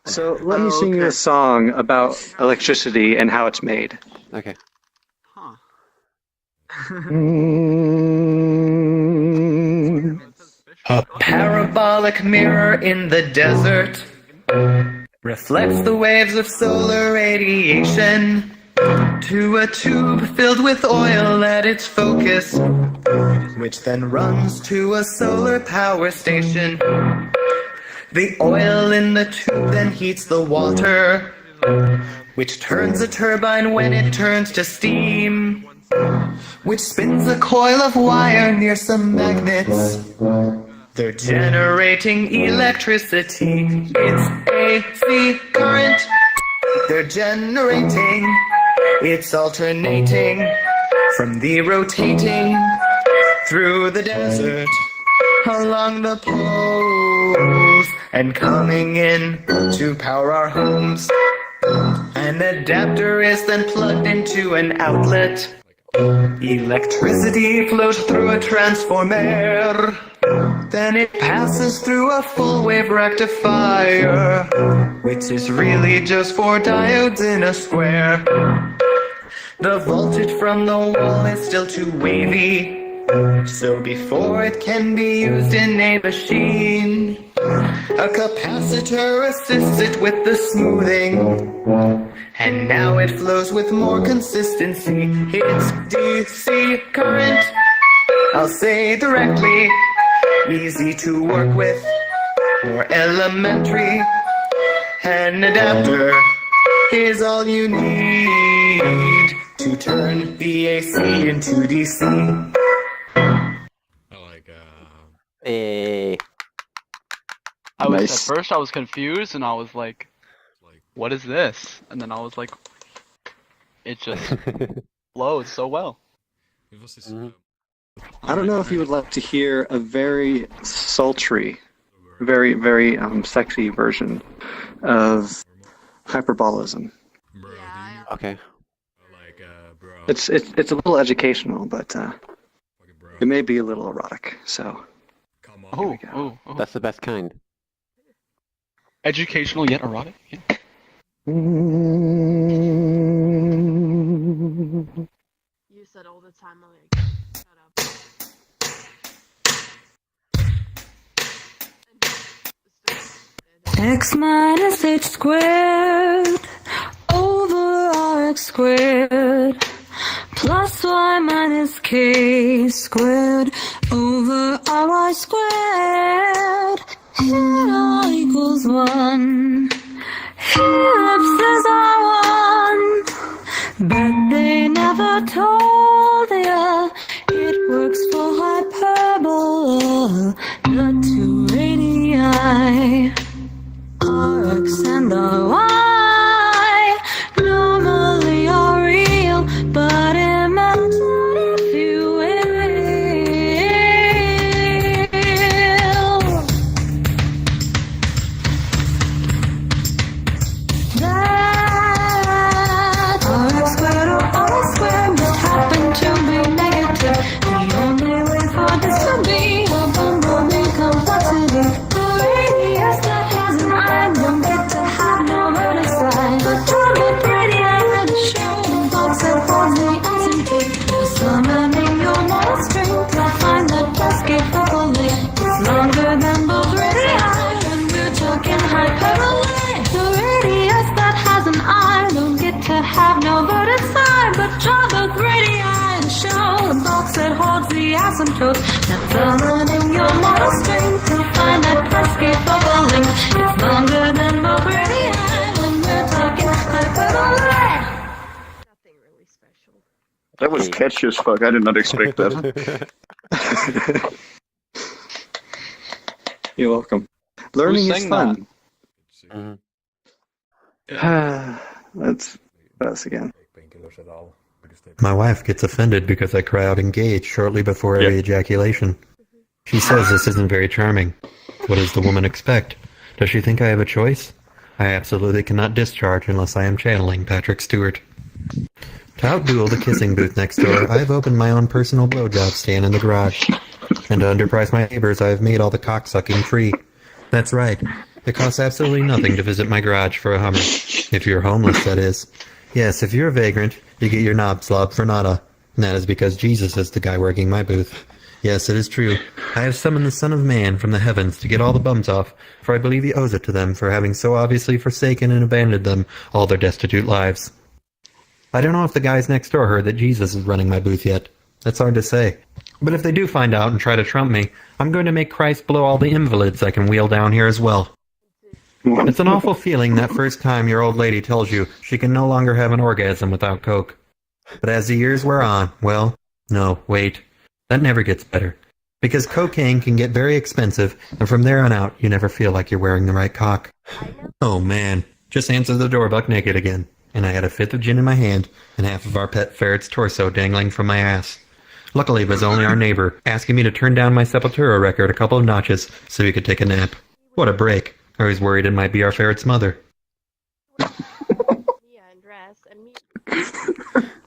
So let me sing you a song about electricity and how it's made. Okay. Huh. A parabolic mirror in the desert reflects the waves of solar radiation to a tube filled with oil at its focus, which then runs to a solar power station. The oil in the tube then heats the water, which turns a turbine when it turns to steam, which spins a coil of wire near some magnets. They're generating electricity. It's AC current. They're generating. It's alternating from the rotating through the desert, along the poles, and coming in to power our homes. An adapter is then plugged into an outlet. Electricity flows through a transformer. Then it passes through a full wave rectifier, which is really just four diodes in a square. The voltage from the wall is still too wavy, so before it can be used in a machine, a capacitor assists it with the smoothing, and now it flows with more consistency. It's DC current, I'll say directly, easy to work with, more elementary. An adapter is all you need to turn the AC into DC. Hey. At first I was confused and I was like, what is this? And then I was like, it just flows so well. I don't know if you would like to hear a very sultry, very, very sexy version of hyperbolism. Okay. It's a little educational, but it may be a little erotic. So here we go. That's the best kind. Educational yet erotic. Yeah. You said all the time, like, shut up. X minus h squared over rx squared plus y minus k squared over ry squared. Here r equals 1. Here ellipses are 1. But they never told ya it works for hyperbola. The two radii, Rx and Ry, normally are real, but imagine if you will that Rx squared or Ry squared just happen to be negative. The only way for this to be a bumblebee complexity. The radius that has an eye don't get to have no verticide. But orbit radii had a showing box that holds the asymptote. Summoning your model string to find that cascade focal length. It's longer than both radii, and we're talking hyperbole. The radius that has an eye don't get to have no verticide. But draw both radii and show the box that holds the asymptote. Now summoning your model string to find that cascade focal length. It's longer than both radii, and we're talking hyperbole. Nothing really special. That was catchy as fuck. I did not expect that. You're welcome. Learning is sang fun. that? Let's us again. My wife gets offended because I cry out engage shortly before every ejaculation. She says this isn't very charming. What does the woman expect? Does she think I have a choice? I absolutely cannot discharge unless I am channeling Patrick Stewart. To outduel the kissing booth next door, I have opened my own personal blowjob stand in the garage. And to underprice my neighbors, I have made all the cocksucking free. That's right. It costs absolutely nothing to visit my garage for a Hummer. If you're homeless, that is. Yes, if you're a vagrant, you get your knob slob for nada. And that is because Jesus is the guy working my booth. Yes, it is true. I have summoned the Son of Man from the heavens to get all the bums off, for I believe he owes it to them for having so obviously forsaken and abandoned them all their destitute lives. I don't know if the guys next door heard that Jesus is running my booth yet. That's hard to say. But if they do find out and try to trump me, I'm going to make Christ blow all the invalids I can wheel down here as well. It's an awful feeling that first time your old lady tells you she can no longer have an orgasm without coke. But as the years wear on, well, no, wait. That never gets better. Because cocaine can get very expensive, and from there on out, you never feel like you're wearing the right cock. Oh man, just answered the door buck naked again, and I had a fifth of gin in my hand, and half of our pet ferret's torso dangling from my ass. Luckily, it was only our neighbor, asking me to turn down my Sepultura record a couple of notches so he could take a nap. What a break. I was worried it might be our ferret's mother. Yeah, and dress and me.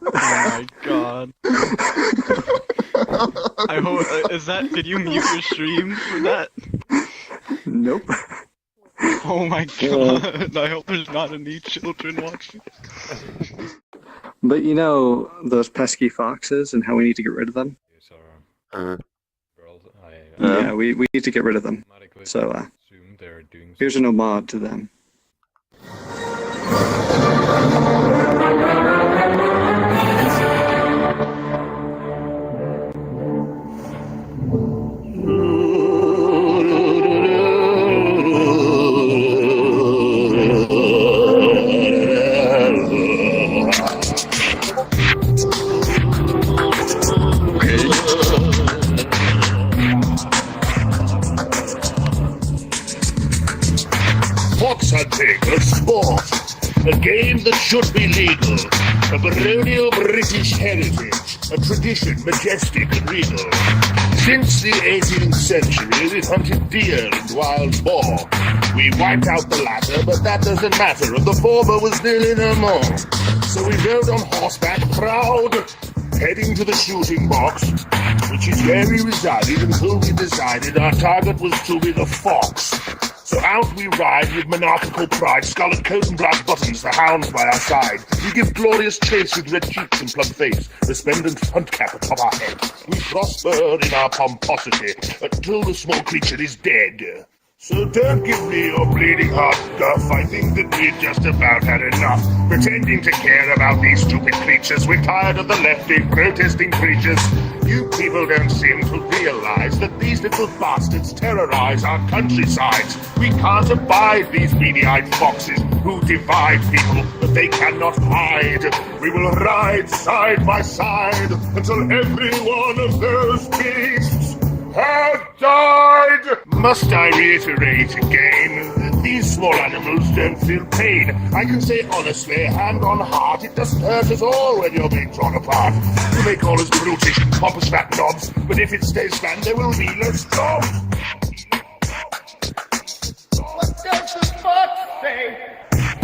Oh my god. I hope, did you mute your stream for that? Nope. Oh my god, I hope there's not any children watching. But you know those pesky foxes and how we need to get rid of them? Yeah, we need to get rid of them. So, here's an homage to them. Fox hunting, a sport, a game that should be legal, a baronial British heritage, a tradition majestic and regal. Since the 18th century, we've hunted deer and wild boar. We wiped out the latter, but that doesn't matter, and the former was nearly no more. So we rode on horseback, proud, heading to the shooting box, which is where we resided until we decided our target was to be the fox. So out we ride with monarchical pride, scarlet coat and black buttons, the hounds by our side. We give glorious chase with red cheeks and plump face, resplendent hunt cap atop our head. We prosper in our pomposity until the small creature is dead. So don't give me your bleeding heart guff. I think that we've just about had enough pretending to care about these stupid creatures. We're tired of the left-wing protesting preachers. You people don't seem to realize that these little bastards terrorize our countrysides. We can't abide these beady-eyed foxes who divide people that they cannot hide. We will ride side by side until every one of those beasts have died! Must I reiterate again that these small animals don't feel pain? I can say honestly, hand on heart, it doesn't hurt at all when you're being torn apart. You may call us brutish, pompous fat knobs, but if it stays flat, there will be less jobs. What does the fox say?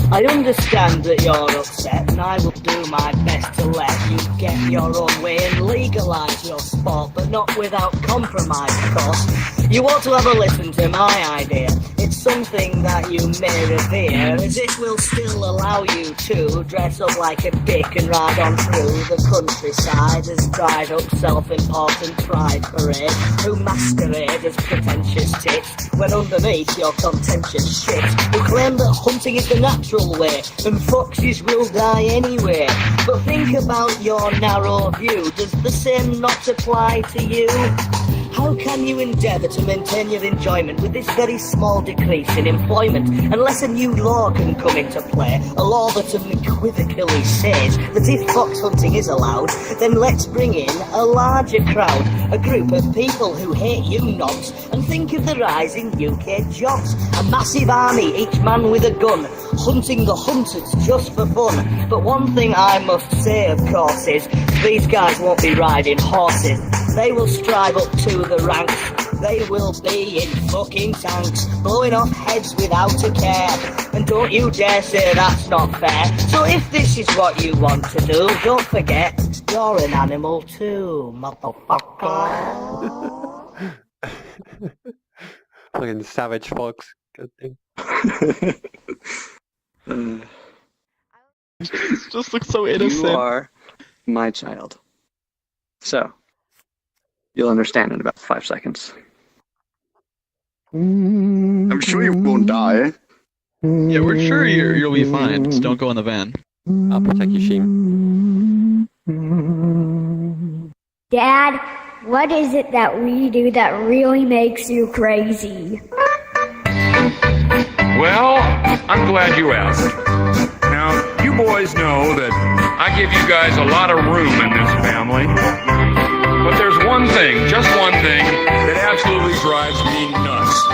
I understand that you're upset, and I will do my best to let you get your own way and legalise your sport, but not without compromise, of course. You ought to have a listen to my idea. It's something that you may revere, as it will still allow you to dress up like a dick and ride on through the countryside as dried up self-important pride parade, who masquerade as pretentious tits, when underneath you're contentious shit, who claim that hunting is the natural way, and foxes will die anyway. But think about your narrow view. Does the same not apply to you? How can you endeavour to maintain your enjoyment with this very small decrease in employment unless a new law can come into play, a law that unequivocally says that if fox hunting is allowed, then let's bring in a larger crowd, a group of people who hate you knobs, and think of the rise in UK jobs. A massive army, each man with a gun, hunting the hunters just for fun. But one thing I must say, of course, is these guys won't be riding horses. They will strive up to the ranks. They will be in fucking tanks, blowing off heads without a care. And don't you dare say that's not fair. So if this is what you want to do, don't forget, you're an animal too, motherfucker. Fucking savage fox. Good thing. It just looks so innocent. You are my child. So, you'll understand in about 5 seconds. I'm sure you won't die. Yeah, we're sure you'll be fine. Just don't go in the van. I'll protect you, Sheem. Dad, what is it that we do that really makes you crazy? Well, I'm glad you asked. Now, you boys know that I give you guys a lot of room in this family. But there's one thing, just one thing, that absolutely drives me nuts.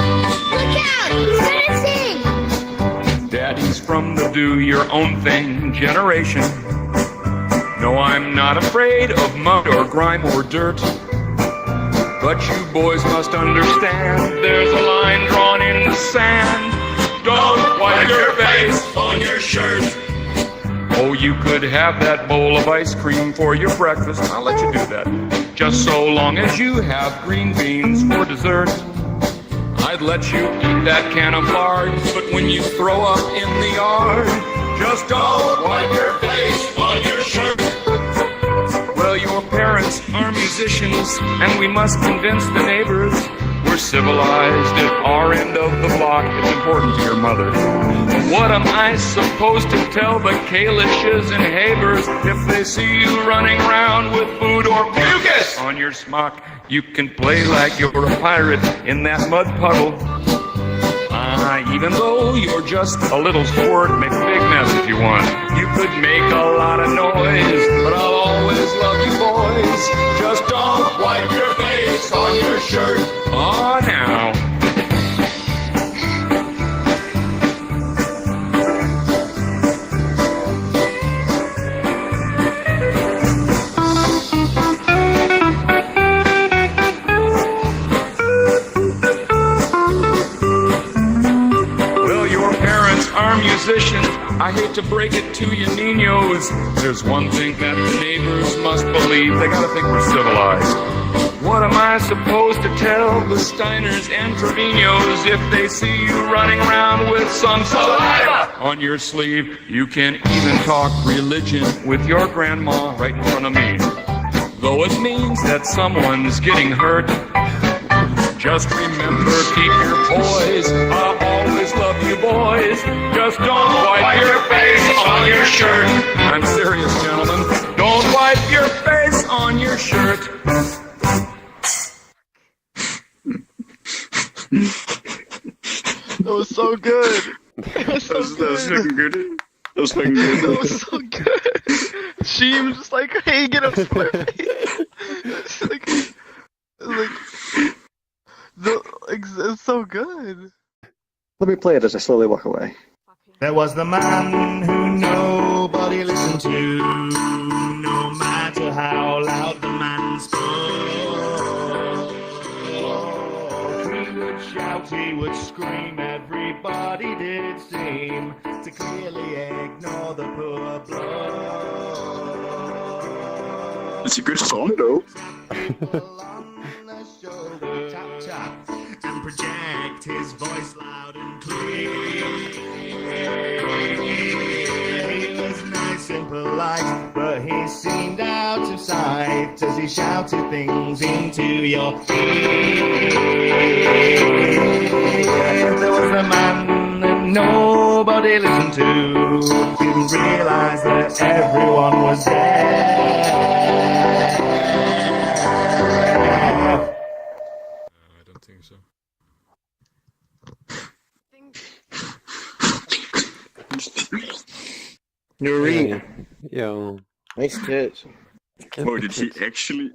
Look out! He's gonna sing! Daddy's from the do-your-own-thing generation. No, I'm not afraid of mud or grime or dirt. But you boys must understand, there's a line drawn in the sand. Don't wipe your face on your shirt. Oh, you could have that bowl of ice cream for your breakfast. I'll let you do that. Just so long as you have green beans for dessert. I'd let you eat that can of lard, but when you throw up in the yard, just don't wipe your face on your shirt. Well, your parents are musicians, and we must convince the neighbors we're civilized at our end of the block. It's important to your mother. What am I supposed to tell the Kalishes and Habers if they see you running around with food or mucus on your smock? You can play like you're a pirate in that mud puddle. Even though you're just a little squirt, make a big mess if you want. You could make a lot of noise, but I'll always love you boys. Just don't wipe your face on your shirt. Oh, now. Musicians, I hate to break it to you, niños. There's one thing that the neighbors must believe. They gotta think we're civilized. What am I supposed to tell the Steiners and Trevino's if they see you running around with some saliva on your sleeve? You can even talk religion with your grandma right in front of me. Though it means that someone's getting hurt, just remember, keep your poise. I'll always love you boys. Just don't wipe your face on your shirt. I'm serious, gentlemen. Don't wipe your face on your shirt. That was so good. It was so That was fucking good. That was fucking good. That was so good. Sheem just like, hey, get up to my face. It's so good. Let me play it as I slowly walk away. There was the man who nobody listened to, no matter how loud the man spoke. He would shout, he would scream, everybody did seem to clearly ignore the poor bloke. It's a good song, though. Tap, tap, and project his voice loud and clear. He was nice and polite, but he seemed out of sight as he shouted things into your ear. There was a man that nobody listened to, didn't realize that everyone was there. Noreen. Yo. Nice tits. Oh, did he actually?